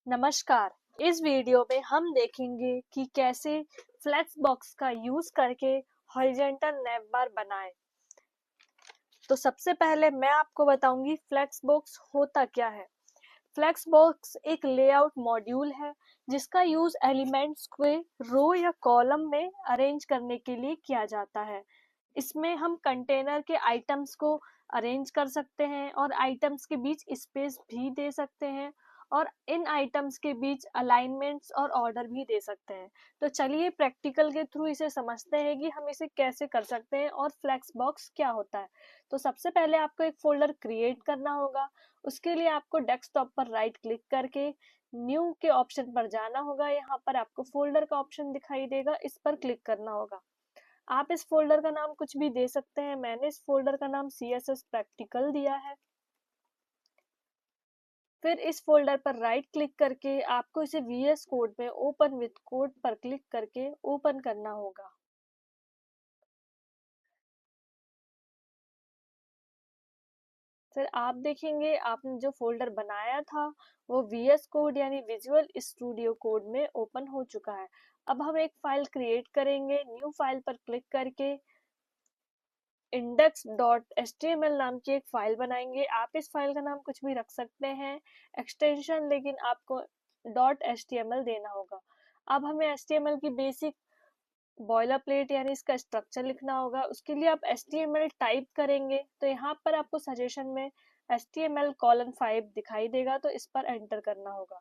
नमस्कार। इस वीडियो में हम देखेंगे कि कैसे फ्लेक्स बॉक्स का यूज करके हॉरिजॉन्टल नैव बार बनाएं। तो सबसे पहले मैं आपको बताऊंगी फ्लेक्स बॉक्स होता क्या है। फ्लेक्स बॉक्स एक लेआउट मॉड्यूल है जिसका यूज एलिमेंट्स को रो या कॉलम में अरेंज करने के लिए किया जाता है। इसमें हम कंटेनर के आइटम्स को अरेंज कर सकते हैं और आइटम्स के बीच स्पेस भी दे सकते हैं और इन आइटम्स के बीच अलाइनमेंट्स और ऑर्डर भी दे सकते हैं। तो चलिए प्रैक्टिकल के थ्रू इसे समझते हैं कि हम इसे कैसे कर सकते हैं और फ्लेक्स बॉक्स क्या होता है। तो सबसे पहले आपको एक फोल्डर क्रिएट करना होगा। उसके लिए आपको डेस्कटॉप पर राइट क्लिक करके न्यू के ऑप्शन पर जाना होगा। यहाँ पर आपको फोल्डर का ऑप्शन दिखाई देगा, इस पर क्लिक करना होगा। आप इस फोल्डर का नाम कुछ भी दे सकते हैं। मैंने इस फोल्डर का नाम CSS प्रैक्टिकल दिया है। फिर इस फोल्डर पर राइट क्लिक करके आपको इसे VS कोड में ओपन विथ कोड पर क्लिक करके ओपन करना होगा। फिर आप देखेंगे आपने जो फोल्डर बनाया था वो VS कोड यानी विजुअल स्टूडियो कोड में ओपन हो चुका है। अब हम एक फाइल क्रिएट करेंगे। न्यू फाइल पर क्लिक करके index.html नाम की एक फाइल बनाएंगे। आप इस फाइल का नाम कुछ भी रख सकते हैं एक्सटेंशन, लेकिन आपको .html देना होगा। अब हमें HTML की बेसिक बॉयलर प्लेट यानी इसका स्ट्रक्चर लिखना होगा। उसके लिए आप HTML टाइप करेंगे तो यहाँ पर आपको सजेशन में HTML:5 दिखाई देगा, तो इस पर एंटर करना होगा।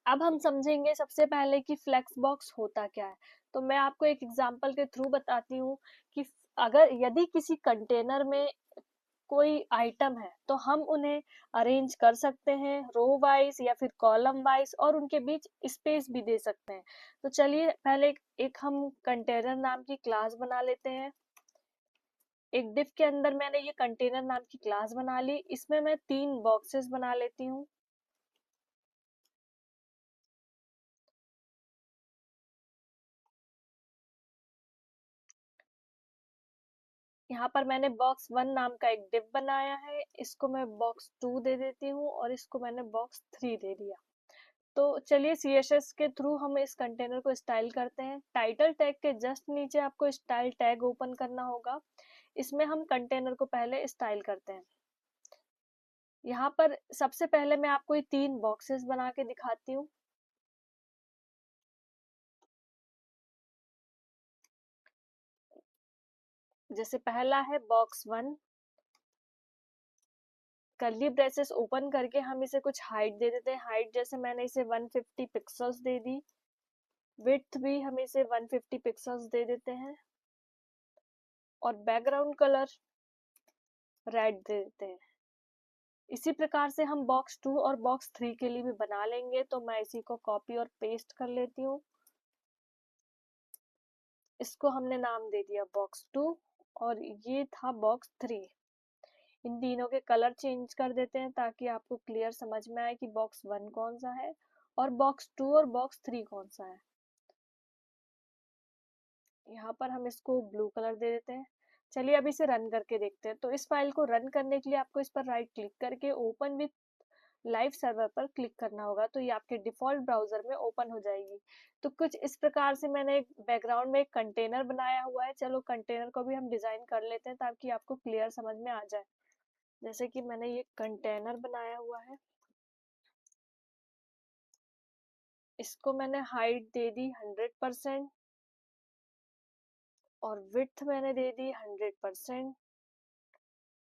अब हम समझेंगे सबसे पहले कि फ्लेक्स बॉक्स होता क्या है। तो मैं आपको एक एग्जांपल के थ्रू बताती हूँ कि अगर यदि किसी कंटेनर में कोई आइटम है तो हम उन्हें अरेंज कर सकते हैं रो वाइज या फिर कॉलम वाइज, और उनके बीच स्पेस भी दे सकते हैं। तो चलिए पहले एक हम कंटेनर नाम की क्लास बना लेते हैं। एक डिफ के अंदर मैंने ये कंटेनर नाम की क्लास बना ली। इसमें मैं 3 बॉक्सेस बना लेती हूँ। यहाँ पर मैंने बॉक्स 1 नाम का एक डिव बनाया है, इसको मैं बॉक्स 2 दे देती हूँ और इसको मैंने बॉक्स 3 दे दिया। तो चलिए CSS के थ्रू हम इस कंटेनर को स्टाइल करते हैं। टाइटल टैग के जस्ट नीचे आपको स्टाइल टैग ओपन करना होगा। इसमें हम कंटेनर को पहले स्टाइल करते हैं। यहाँ पर सबसे पहले मैं आपको ये 3 बॉक्सेस बना के दिखाती हूँ। जैसे पहला है बॉक्स 1। कर्ली ब्रेसेस ओपन करके हम इसे कुछ हाइट दे देते हैं। हाइट जैसे मैंने इसे 150 पिक्सल्स दे दी। विड्थ भी हम इसे 150 पिक्सल्स दे देते हैं और बैकग्राउंड कलर रेड दे देते हैं। इसी प्रकार से हम बॉक्स 2 और बॉक्स 3 के लिए भी बना लेंगे। तो मैं इसी को कॉपी और पेस्ट कर लेती हूँ। इसको हमने नाम दे दिया बॉक्स 2 और ये था बॉक्स 3। इन तीनों के कलर चेंज कर देते हैं ताकि आपको क्लियर समझ में आए कि बॉक्स 1 कौन सा है और बॉक्स 2 और बॉक्स 3 कौन सा है। यहाँ पर हम इसको ब्लू कलर दे देते हैं। चलिए अब इसे रन करके देखते हैं। तो इस फाइल को रन करने के लिए आपको इस पर राइट क्लिक करके ओपन विथ लाइव सर्वर पर क्लिक करना होगा। तो ये आपके डिफॉल्ट ब्राउजर में ओपन हो जाएगी। तो कुछ इस प्रकार से मैंने बैकग्राउंड में एक कंटेनर बनाया हुआ है। चलो कंटेनर को भी हम डिजाइन कर लेते हैं ताकि आपको क्लियर समझ में आ जाए। जैसे कि मैंने ये कंटेनर बनाया हुआ है, इसको मैंने हाइट दे दी 100% और विड्थ मैंने दे दी 100%।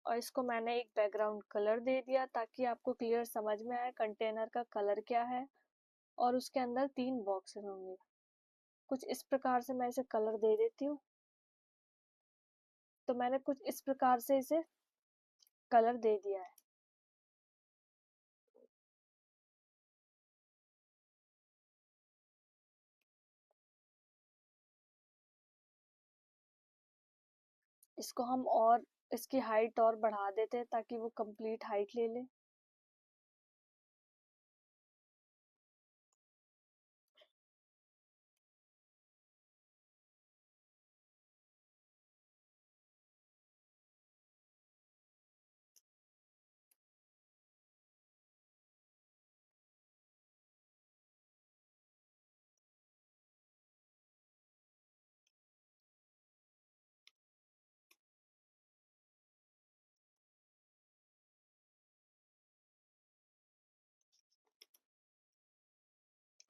और इसको मैंने एक बैकग्राउंड कलर दे दिया ताकि आपको क्लियर समझ में आए कंटेनर का कलर क्या है। और उसके अंदर 3 बॉक्स होंगे। कुछ इस प्रकार से मैं इसे कलर दे देती हूँ। तो मैंने कुछ इस प्रकार से इसे कलर दे दिया है। इसको हम और इसकी हाइट और बढ़ा देते हैं ताकि वो कंप्लीट हाइट ले ले।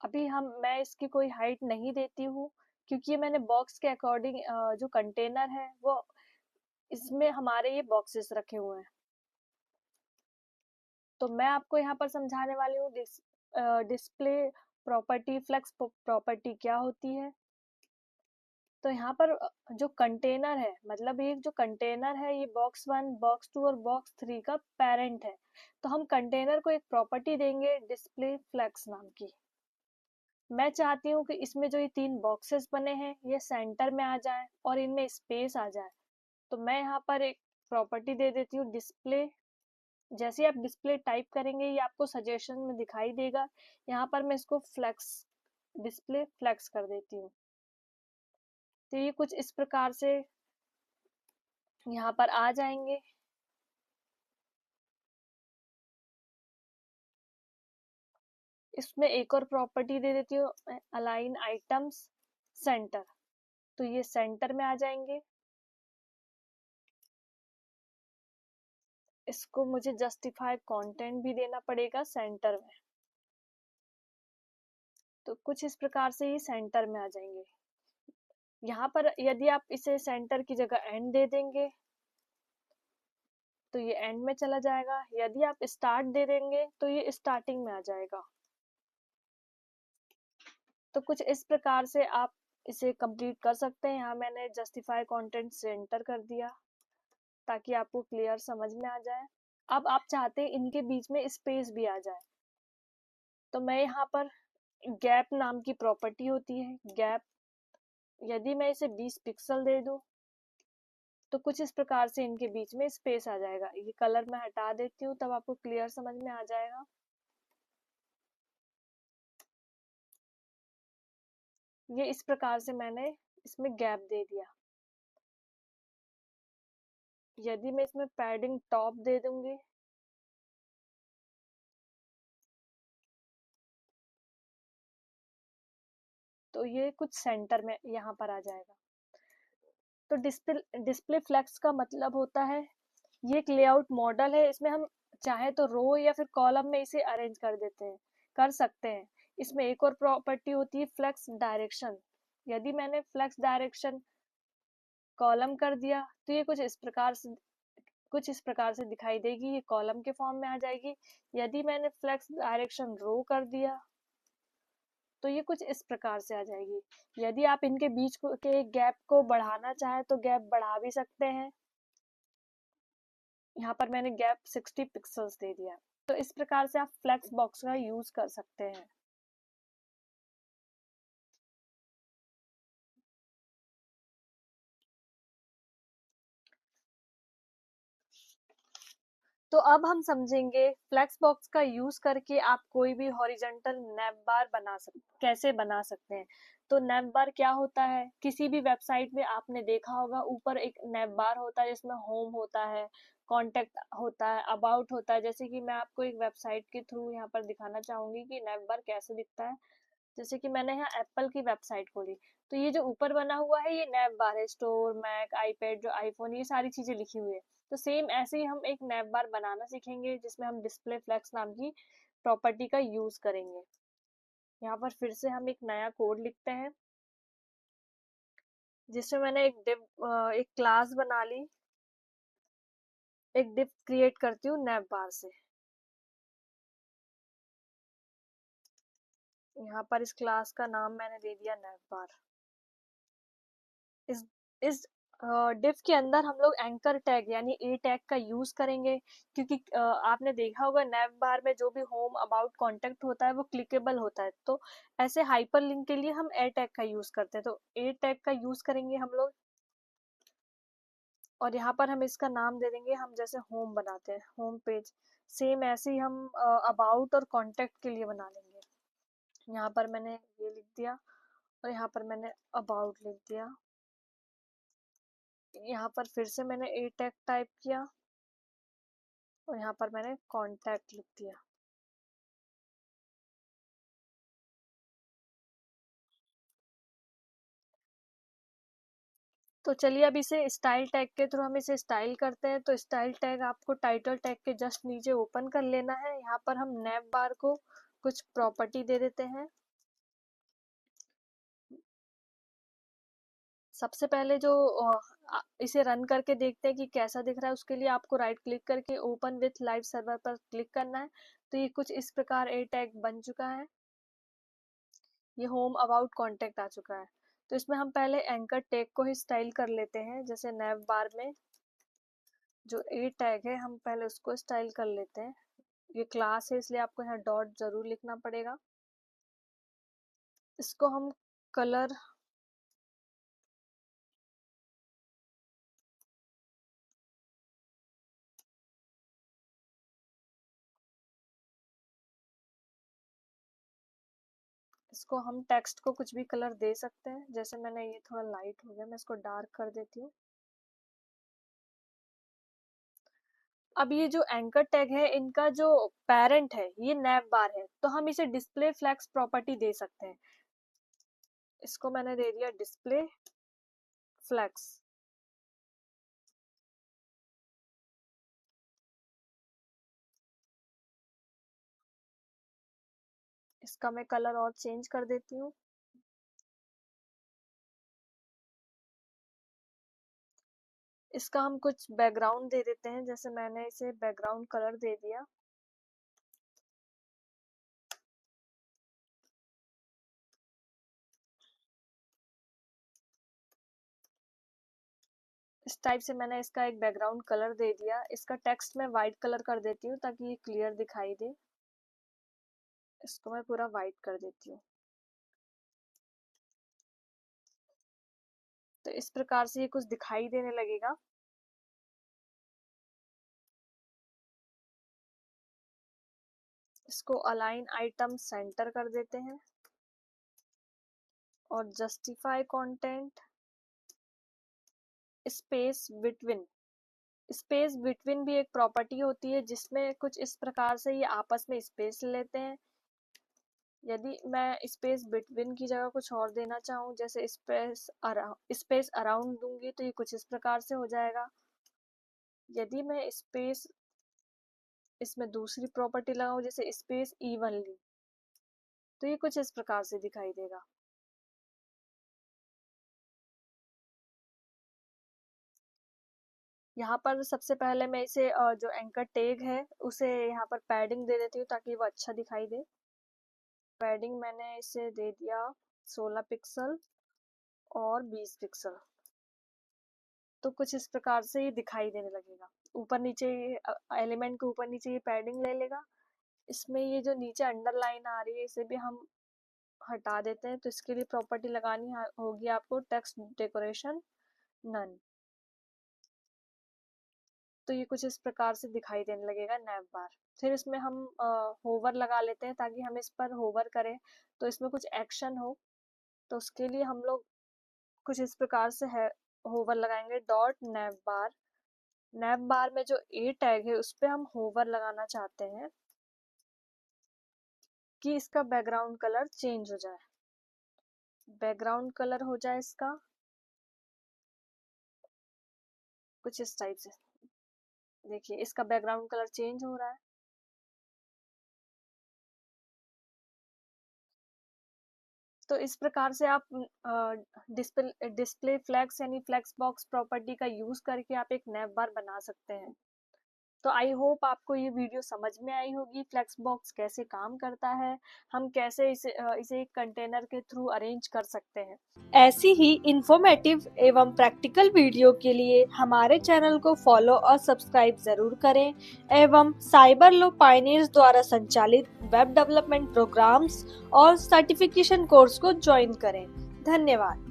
अभी मैं इसकी कोई हाइट नहीं देती हूँ, क्योंकि ये मैंने बॉक्स के अकॉर्डिंग जो कंटेनर है वो इसमें हमारे ये बॉक्सेस रखे हुए हैं। तो मैं आपको यहाँ पर समझाने वाली हूँ डिस्प्ले प्रॉपर्टी, फ्लेक्स प्रॉपर्टी क्या होती है। तो यहाँ पर जो कंटेनर है, मतलब ये जो कंटेनर है ये बॉक्स 1, बॉक्स 2 और बॉक्स 3 का पेरेंट है। तो हम कंटेनर को एक प्रॉपर्टी देंगे डिस्प्ले फ्लेक्स नाम की। मैं चाहती हूँ कि इसमें जो ये 3 बॉक्सेस बने हैं ये सेंटर में आ जाए और इनमें स्पेस आ जाए। तो मैं यहाँ पर एक प्रॉपर्टी दे देती हूँ डिस्प्ले। जैसे आप डिस्प्ले टाइप करेंगे ये आपको सजेशन में दिखाई देगा। यहाँ पर मैं इसको फ्लेक्स, डिस्प्ले फ्लेक्स कर देती हूँ। तो ये कुछ इस प्रकार से यहाँ पर आ जाएंगे। इसमें एक और प्रॉपर्टी दे देती हूँ अलाइन आइटम्स सेंटर। तो ये सेंटर में आ जाएंगे। इसको मुझे जस्टिफाई कंटेंट भी देना पड़ेगा सेंटर में। तो कुछ इस प्रकार से ये सेंटर में आ जाएंगे। यहाँ पर यदि आप इसे सेंटर की जगह एंड दे देंगे तो ये एंड में चला जाएगा। यदि आप स्टार्ट दे देंगे तो ये स्टार्टिंग में आ जाएगा। तो कुछ इस प्रकार से आप इसे कंप्लीट कर सकते हैं। यहाँ मैंने जस्टिफाई कंटेंट सेंटर कर दिया ताकि आपको क्लियर समझ में आ जाए। अब आप चाहते हैं इनके बीच में स्पेस भी आ जाए, तो मैं यहाँ पर गैप नाम की प्रॉपर्टी होती है गैप, यदि मैं इसे 20 पिक्सल दे दूं तो कुछ इस प्रकार से इनके बीच में स्पेस आ जाएगा। ये कलर मैं हटा देती हूँ तब आपको क्लियर समझ में आ जाएगा। ये इस प्रकार से मैंने इसमें गैप दे दिया। यदि मैं इसमें पैडिंग टॉप दे दूंगी तो ये कुछ सेंटर में यहाँ पर आ जाएगा। तो डिस्प्ले डिस्प्ले फ्लेक्स का मतलब होता है ये एक लेआउट मॉडल है। इसमें हम चाहे तो रो या फिर कॉलम में इसे अरेंज कर देते हैं, कर सकते हैं। इसमें एक और प्रॉपर्टी होती है फ्लेक्स डायरेक्शन। यदि मैंने फ्लेक्स डायरेक्शन कॉलम कर दिया तो ये कुछ इस प्रकार से दिखाई देगी, ये कॉलम के फॉर्म में आ जाएगी। यदि मैंने फ्लेक्स डायरेक्शन रो कर दिया तो ये कुछ इस प्रकार से आ जाएगी। यदि आप इनके बीच के गैप को बढ़ाना चाहे तो गैप बढ़ा भी सकते हैं। यहाँ पर मैंने गैप 60 पिक्सल्स दे दिया। तो इस प्रकार से आप फ्लेक्स बॉक्स का यूज कर सकते हैं। तो अब हम समझेंगे फ्लेक्स बॉक्स का यूज करके आप कोई भी हॉरिजॉन्टल नैव बार कैसे बना सकते हैं। तो नैव बार क्या होता है, किसी भी वेबसाइट में आपने देखा होगा ऊपर एक नैव बार होता है जिसमें होम होता है, कॉन्टेक्ट होता है, अबाउट होता है। जैसे कि मैं आपको एक वेबसाइट के थ्रू यहाँ पर दिखाना चाहूंगी कि नैव बार कैसे दिखता है। जैसे कि मैंने यहाँ एप्पल की वेबसाइट खोली तो ये जो ऊपर बना हुआ है ये नैव बार है। स्टोर, मैक, आईपैड, जो आईफोन, ये सारी चीजें लिखी हुई है। तो सेम ऐसे ही हम एक नैव बार बनाना सीखेंगे जिसमें हम डिस्प्ले फ्लेक्स नाम की प्रॉपर्टी का यूज करेंगे। यहाँ पर फिर से हम एक नया कोड लिखते हैं जिसमें मैंने एक क्लास बना ली। एक डिव क्रिएट करती हूँ नैव बार से। यहाँ पर इस क्लास का नाम मैंने दे दिया नैव बार। इस इस डिव के अंदर हम लोग एंकर टैग यानी ए टैग का यूज करेंगे, क्योंकि आपने देखा होगा नैव बार में जो भी होम, अबाउट, कांटेक्ट होता है वो क्लिकेबल होता है। तो ऐसे हाइपर लिंक के लिए हम ए टैग का यूज करते हैं। तो ए टैग का यूज करेंगे हम लोग और यहाँ पर हम इसका नाम दे देंगे, हम जैसे होम बनाते हैं होम पेज, सेम ऐसे ही हम अबाउट और कांटेक्ट के लिए बना लेंगे। यहाँ पर मैंने ये लिख दिया और यहाँ पर मैंने अबाउट लिख दिया। यहाँ पर फिर से मैंने ए टैग टाइप किया और यहाँ पर मैंने कांटेक्ट लिख दिया। तो चलिए अब इसे स्टाइल टैग के थ्रू हम इसे स्टाइल करते हैं। तो स्टाइल टैग आपको टाइटल टैग के जस्ट नीचे ओपन कर लेना है। यहाँ पर हम नैव बार को कुछ प्रॉपर्टी दे देते हैं। सबसे पहले जो इसे रन करके देखते हैं कि कैसा दिख रहा है, उसके लिए आपको राइट क्लिक करके ओपन विथ लाइव सर्वर पर क्लिक करना है। तो ये कुछ इस प्रकार ए टैग बन चुका है। ये होम अबाउट कॉन्टेक्ट आ चुका है। तो इसमें हम पहले एंकर टैग को ही स्टाइल कर लेते हैं। जैसे नैव बार में जो ए टैग है हम पहले उसको स्टाइल कर लेते हैं। ये क्लास है इसलिए आपको यहाँ डॉट जरूर लिखना पड़ेगा। इसको हम कलर इसको हम टेक्स्ट को कुछ भी कलर दे सकते हैं। जैसे मैंने ये थोड़ा लाइट हो गया, मैं इसको डार्क कर देती हूँ। अब ये जो एंकर टैग है इनका जो पेरेंट है ये नैव बार है, तो हम इसे डिस्प्ले फ्लैक्स प्रॉपर्टी दे सकते हैं। इसको मैंने दे दिया डिस्प्ले फ्लैक्स। इसका मैं कलर और चेंज कर देती हूँ। इसका हम कुछ बैकग्राउंड दे देते हैं। जैसे मैंने इसे बैकग्राउंड कलर दे दिया। इस टाइप से मैंने इसका एक बैकग्राउंड कलर दे दिया। इसका टेक्स्ट मैं वाइट कलर कर देती हूँ ताकि ये क्लियर दिखाई दे। इसको मैं पूरा वाइट कर देती हूँ। तो इस प्रकार से ये कुछ दिखाई देने लगेगा। इसको अलाइन आइटम सेंटर कर देते हैं और justify content space between. Space between भी एक प्रॉपर्टी होती है जिसमें कुछ इस प्रकार से ये आपस में स्पेस लेते हैं। यदि मैं स्पेस बिटवीन की जगह कुछ और देना चाहूँ, जैसे स्पेस अराउंड दूंगी तो ये कुछ इस प्रकार से हो जाएगा। यदि मैं स्पेस इसमें दूसरी प्रॉपर्टी लगाऊं जैसे स्पेस इवनली, तो ये कुछ इस प्रकार से दिखाई देगा। यहाँ पर सबसे पहले मैं इसे जो एंकर टैग है उसे यहाँ पर पैडिंग दे देती हूँ ताकि वो अच्छा दिखाई दे। पैडिंग मैंने इसे दे दिया 16 पिक्सल और 20 पिक्सल। तो कुछ इस प्रकार से ये दिखाई देने लगेगा। ऊपर नीचे एलिमेंट के ऊपर नीचे ये पैडिंग ले लेगा। इसमें ये जो नीचे अंडरलाइन आ रही है इसे भी हम हटा देते हैं। तो इसके लिए प्रॉपर्टी लगानी होगी आपको टेक्स्ट डेकोरेशन नन। तो ये कुछ इस प्रकार से दिखाई देने लगेगा नैव बार। फिर इसमें हम होवर लगा लेते हैं ताकि हम इस पर होवर करें तो इसमें कुछ एक्शन हो। तो उसके लिए हम लोग कुछ इस प्रकार से है होवर लगाएंगे डॉट नैव बार। नैव बार में जो ए टैग है उस पे हम होवर लगाना चाहते हैं कि इसका बैकग्राउंड कलर चेंज हो जाए। बैकग्राउंड कलर हो जाए इसका कुछ इस टाइप से। देखिए इसका बैकग्राउंड कलर चेंज हो रहा है। तो इस प्रकार से आप डिस्प्ले फ्लैक्स यानी फ्लैक्स बॉक्स प्रॉपर्टी का यूज करके आप एक नैव बार बना सकते हैं। तो आई होप आपको ये वीडियो समझ में आई होगी फ्लेक्स बॉक्स कैसे काम करता है, हम कैसे इसे एक कंटेनर के थ्रू अरेंज कर सकते हैं। ऐसी ही इंफॉर्मेटिव एवं प्रैक्टिकल वीडियो के लिए हमारे चैनल को फॉलो और सब्सक्राइब जरूर करें एवं साइबर लो पायनियर्स द्वारा संचालित वेब डेवलपमेंट प्रोग्राम्स और सर्टिफिकेशन कोर्स को ज्वाइन करें। धन्यवाद।